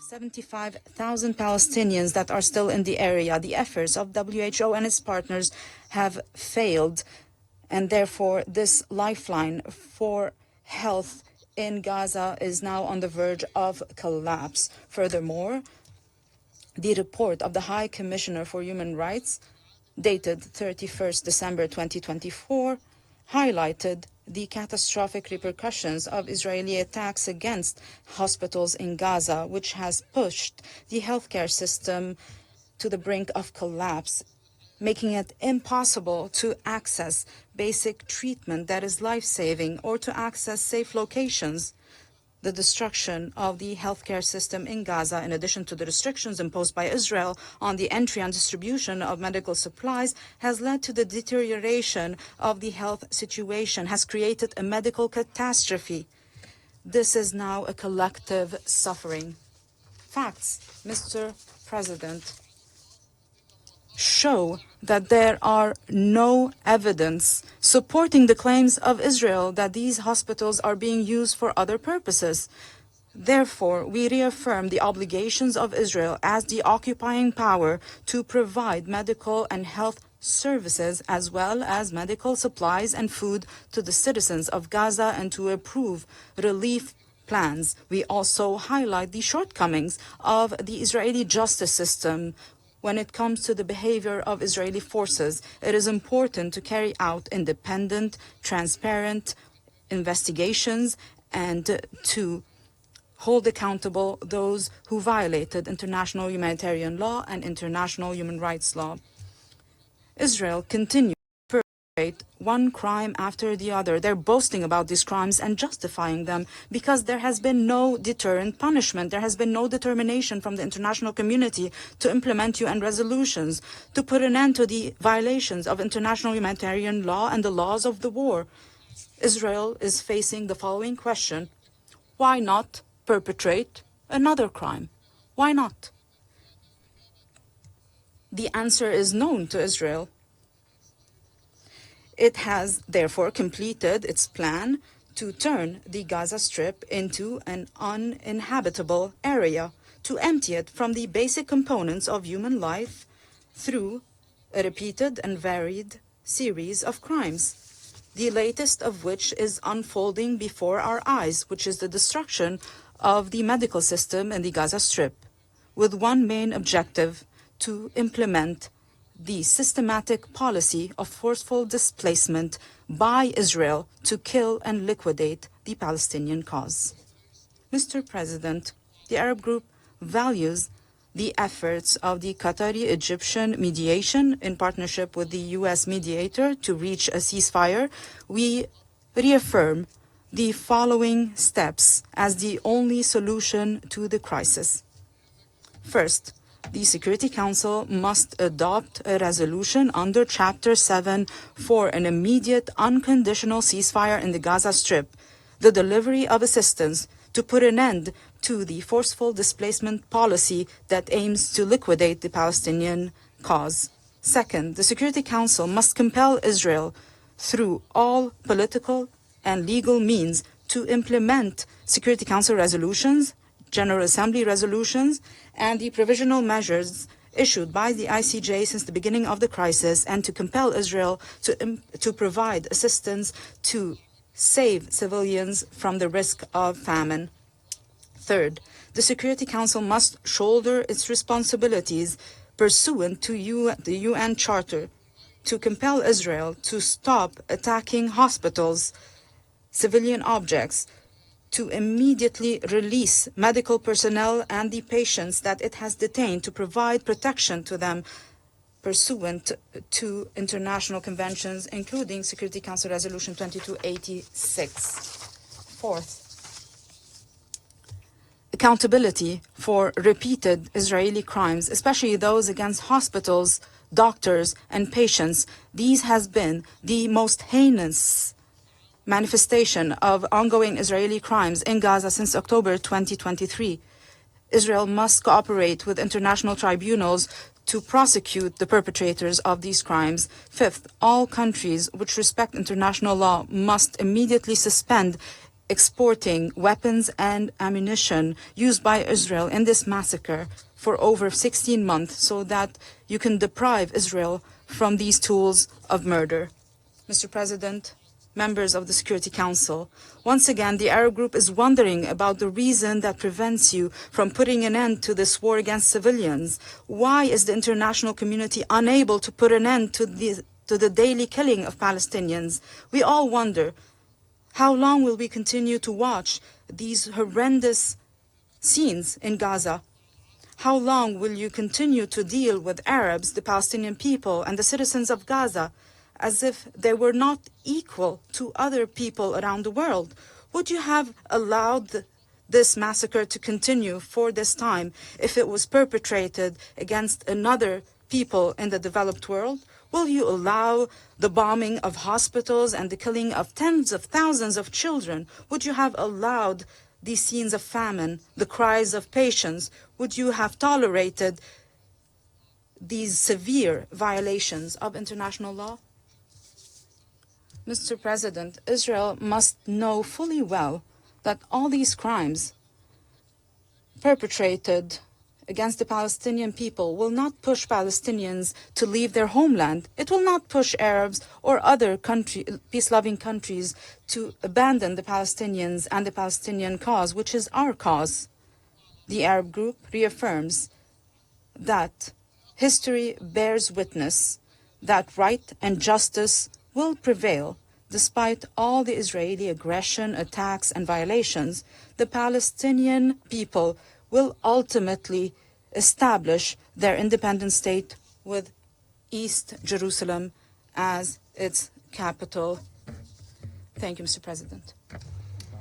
75,000 Palestinians that are still in the area. The efforts of WHO and its partners have failed, and therefore this lifeline for health in Gaza is now on the verge of collapse. Furthermore, the report of the High Commissioner for Human Rights, dated 31st December 2024, highlighted the catastrophic repercussions of Israeli attacks against hospitals in Gaza, which has pushed the healthcare system to the brink of collapse, making it impossible to access basic treatment that is life-saving or to access safe locations. The destruction of the healthcare system in Gaza, in addition to the restrictions imposed by Israel on the entry and distribution of medical supplies, has led to the deterioration of the health situation, has created a medical catastrophe. This is now a collective suffering. Facts, Mr. President, show that there are no evidence supporting the claims of Israel that these hospitals are being used for other purposes. Therefore, we reaffirm the obligations of Israel as the occupying power to provide medical and health services as well as medical supplies and food to the citizens of Gaza and to approve relief plans. We also highlight the shortcomings of the Israeli justice system. When it comes to the behavior of Israeli forces, it is important to carry out independent, transparent investigations and to hold accountable those who violated international humanitarian law and international human rights law. Israel continues to perpetrate one crime after the other. They're boasting about these crimes and justifying them because there has been no deterrent punishment. There has been no determination from the international community to implement UN resolutions, to put an end to the violations of international humanitarian law and the laws of the war. Israel is facing the following question: why not perpetrate another crime? Why not? The answer is known to Israel. It has therefore completed its plan to turn the Gaza Strip into an uninhabitable area, to empty it from the basic components of human life through a repeated and varied series of crimes, the latest of which is unfolding before our eyes, which is the destruction of the medical system in the Gaza Strip, with one main objective: to implement the systematic policy of forceful displacement by Israel to kill and liquidate the Palestinian cause. Mr. President, the Arab Group values the efforts of the Qatari-Egyptian mediation in partnership with the U.S. mediator to reach a ceasefire. We reaffirm the following steps as the only solution to the crisis. First, the Security Council must adopt a resolution under Chapter 7 for an immediate, unconditional ceasefire in the Gaza Strip, the delivery of assistance to put an end to the forceful displacement policy that aims to liquidate the Palestinian cause. Second, the Security Council must compel Israel through all political and legal means to implement Security Council resolutions, General Assembly resolutions, and the provisional measures issued by the ICJ since the beginning of the crisis, and to compel Israel to provide assistance to save civilians from the risk of famine. Third, the Security Council must shoulder its responsibilities pursuant to the UN Charter to compel Israel to stop attacking hospitals, civilian objects, to immediately release medical personnel and the patients that it has detained, to provide protection to them pursuant to international conventions, including Security Council Resolution 2286. Fourth, accountability for repeated Israeli crimes, especially those against hospitals, doctors, and patients. These has been the most heinous manifestation of ongoing Israeli crimes in Gaza since October 2023. Israel must cooperate with international tribunals to prosecute the perpetrators of these crimes. Fifth, all countries which respect international law must immediately suspend exporting weapons and ammunition used by Israel in this massacre for over 16 months so that you can deprive Israel from these tools of murder. Mr. President, members of the Security Council, once again, the Arab group is wondering about the reason that prevents you from putting an end to this war against civilians. Why is the international community unable to put an end to the daily killing of Palestinians? We all wonder, how long will we continue to watch these horrendous scenes in Gaza? How long will you continue to deal with Arabs, the Palestinian people, and the citizens of Gaza as if they were not equal to other people around the world? Would you have allowed this massacre to continue for this time if it was perpetrated against another people in the developed world? Will you allow the bombing of hospitals and the killing of tens of thousands of children? Would you have allowed these scenes of famine, the cries of patients? Would you have tolerated these severe violations of international law? Mr. President, Israel must know fully well that all these crimes perpetrated against the Palestinian people will not push Palestinians to leave their homeland. It will not push Arabs or other peace-loving countries to abandon the Palestinians and the Palestinian cause, which is our cause. The Arab group reaffirms that history bears witness that right and justice will prevail. Despite all the Israeli aggression, attacks, and violations, the Palestinian people will ultimately establish their independent state with East Jerusalem as its capital. Thank you, Mr. President.